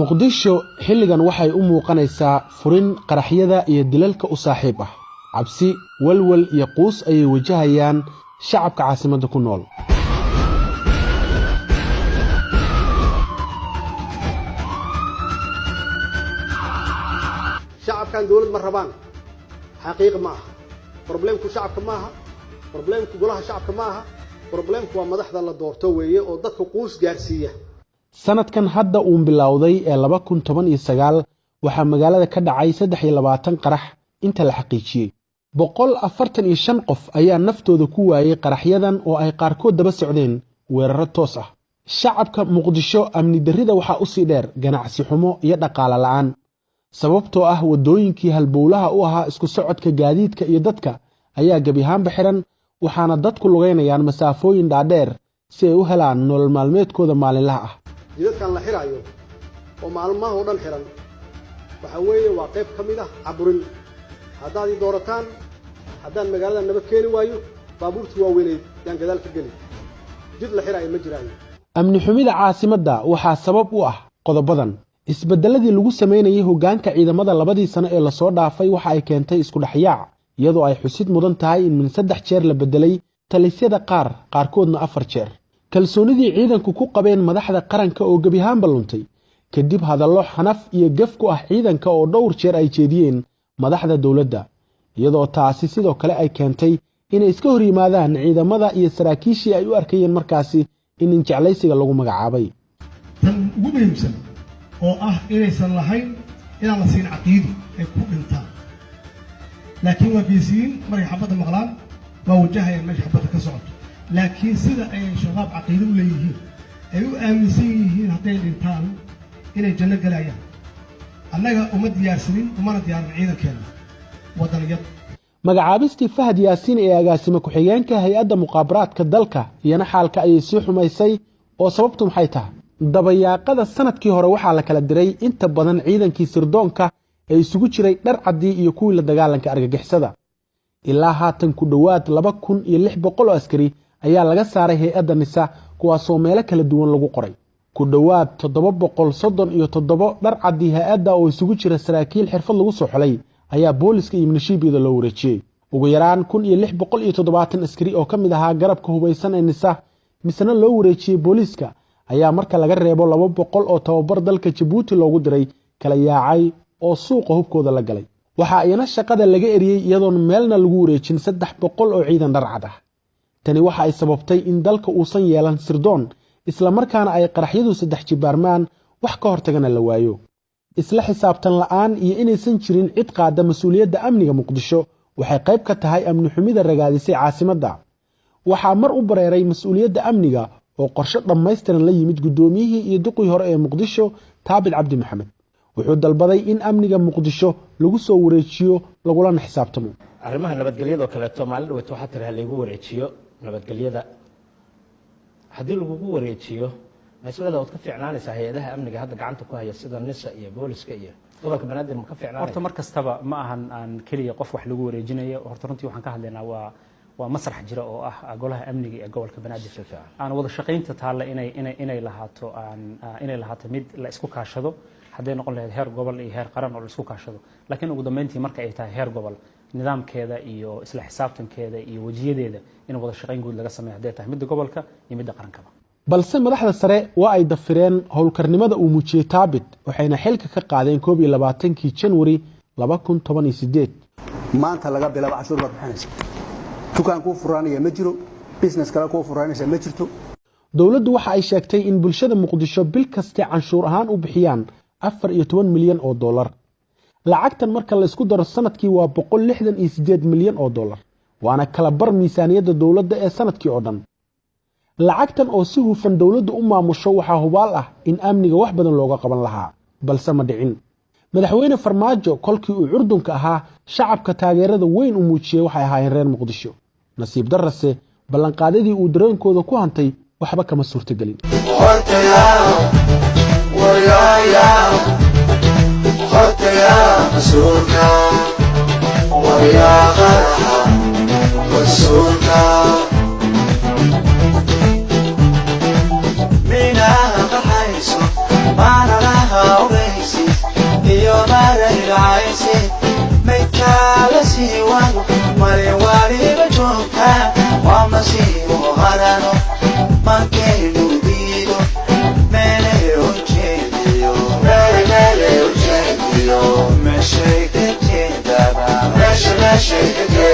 muqdisho xilligan waxay u muuqanaysaa furin qaraxyada iyo dilalka u saaxiib ah cabsi walwal iyo quus ayay wajahayaan shacabka caasimadda ku nool shacabkan dawlad ma rabaan xaqiiq ma aha problemku shacabka ma aha problemku golaha shacabka ma aha problemku waa madaxda la doorto weeye oo dadka quus gaarsiiya sanadkan hadda uu bilowday ee 2019 waxa magaalada ka dhacay 23 qarax inta la xaqiijiyay 145 qof ayaa naftooda ku waayay qaraxyadan oo ay qaarkood daba socdeen weeraro toos ah shacabka muqdisho amni darrida waxa u sii dheer ganacsi xumo iyo dhaqaale la'aan sababtoo ah wadooyinkii halbowlaha u ahaa isku socodka gaadiidka iyo dadka ayaa gabi ahaan xiran waxaana dadku lugeynayaan masaafooyin dhaadheer si ay u helaan nolol maalmeedkooda maalinlaha ah jidadkan la xiraayo oo maalmaha oo dhan xiran waxa weeye waa qayb ka mid ah caburin haddaad i doorataan haddaan magaalada nabad keeni waayo baabuurtii waaweynay yaan gadaal ka geli jid la xiraayo ma jiraan amni xumida caasimadda waxaa sabab u ah qodobadan isbedeladii lagu sameynayay hoggaanka ciidamada labadii sano ee la soo dhaafay waxa ay keentay isku dhaxyaac iyadoo ay xusid mudan tahay in min 3 jeer la bedelay talisyada qaarkoodna 4 jeer kalsoonidii ciidanku ku qabeen madaxda qaranka oo gabi ahaan baluntay kadib hadallo xanaf iyo gaf ku ah ciidanka oo dhowr jeer ay jeediyeen madaxda dawladda iyadoo taasi sidoo kale ay keentay inay iska hor yimaadaan ciidamada iyo saraakiishii ay u arkayeen markaasi in jeclaysiga lagu magacaabay tan ugu muhiimsan oo ah inaysan lahayn inaan la siin caqiido ay ku dhintaan laakiin waa geesiin markay xabadda maqlaan waa wajahayaan meesha xabadda ka socoto laakiin sida ay shabaab caqiido u leeyihiin ay u aaminsan yihiin hadday dhintaan inay janno galayaan annaga uma diyaarsanin umana diyaarin ciidankeena waddaniyad magacaabistii Fahad Yaasiin ee agaasima ku-xigeenka hay'adda muqaabaraadka dalka iyana xaalka ayay sii xumaysay oo sababtu maxay tahay dabayaaqada sanadkii hore waxaa la kala diray inta badan ciidankii sirdoonka ee isugu jiray dhar cadii iyo kuwii la dagaalanka argagixisada ilaa haatan ku dhawaad 2600 oo askari ayaa laga saaray hay'adda nisa kuwaasoo meelo kala duwan lagu qoray ku dhawaad 737 dhar cadii hay'adda oo isugu jira saraakiil xirfad lagu soo xulay ayaa booliska iyo milishiibiyada loo wareejiyay ugu yaraan 1670 askari oo ka mid ahaa garabka hubaysan ee nisa misna loo wareejiyay booliska ayaa marka laga reebo 200 oo tababar dalka Djibouti loogu diray kala yaacay oo suuqa hubkooda la galay waxa ayna shaqada laga eriyay iyadoo meelna lagu wareejin 300 oo ciidan dharcad ah tani waxa ay sababtay in dalka uusan yeelan sirdoon isla markaana ay qaraxyadu 3 jibaarmaan wax ka hortagana la waayo isla xisaabtan la'aan iyo inaysan jirin cid qaada mas'uuliyadda amniga muqdisho waxay qayb ka tahay amni xumida ragaadisay caasimadda waxa mar u bareeray mas'uuliyadda amniga oo qorshe dhammaystiran la yimid gudoomiyihii iyo duqii hore ee muqdisho taabid cabdi maxamed wuxuu dalbaday in amniga muqdisho lagu soo wareejiyo lagulana xisaabtamo arrimaha nabadgelyada oo kale Soomaalidu way waxa tiraahdaa lagu wareejiyo nabadgelyada haddii lagu wareejiyo mas'uuliyadda oo ka fiicnaanaysa hay'adaha amniga hadda gacanta ku haya sida nisa iyo booliska iyo gobolka banaadir ma ka fiicnaanay horta mar kastaba ma ahan aan kaliya qof wax lagu wareejinayo horta runtii waxaan ka hadlaynaa waa masrax jira oo ah golaha amniga ee gobolka banaadir aan wada shaqaynta taala inay lahaato mid la isku kaashado haday noqon lahayd heer gobol iyo heer qaran oo la isku kaashado laakiin ugu dambeyntii marka ay tahay heer gobol nidaamkeeda iyo isla xisaabtankeeda iyo wajiyadeeda in wada shaqayn guud laga sameeyo haday tahay mid gobolka iyo mid qaranka balse madaxda sare waa ay dafireen howlkarnimada uu muujiyay taabid waxayna xilka ka qaadeen 22 January 2018 maanta laga bilaabo cashuur baad bixinaysaa dukaan ku furaanaya ma jiro business kale ku furaanaysa ma jirto dawladdu waxa ay sheegtay in bulshada muqdisho bil kasta canshuur ahaan u bixiyaan 14 milyan oo dollar lacagtan marka la isku daro sanadkii waa 168 milyan oo dollar waana kala bar miisaaniyadda dawladda ee sanadkii oo dhan lacagtan oo si hufan dawladdu u maamusho waxa hubaal ah in amniga wax badan looga qaban lahaa balse ma dhicin madaxweyne farmaajo kolkii uu curdunka ahaa shacabka taageerada weyn u muujiyay waxay ahaayeen reer muqdisho nasiib darrase ballanqaadadii uu dareenkooda ku hantay waxba kama suurtagelin mina qaxayso maana laha ومسيح هرانو ما كانوا بيدو مالي وجيديو مالي وجيديو مشيك تجيبا مشيك تجيبا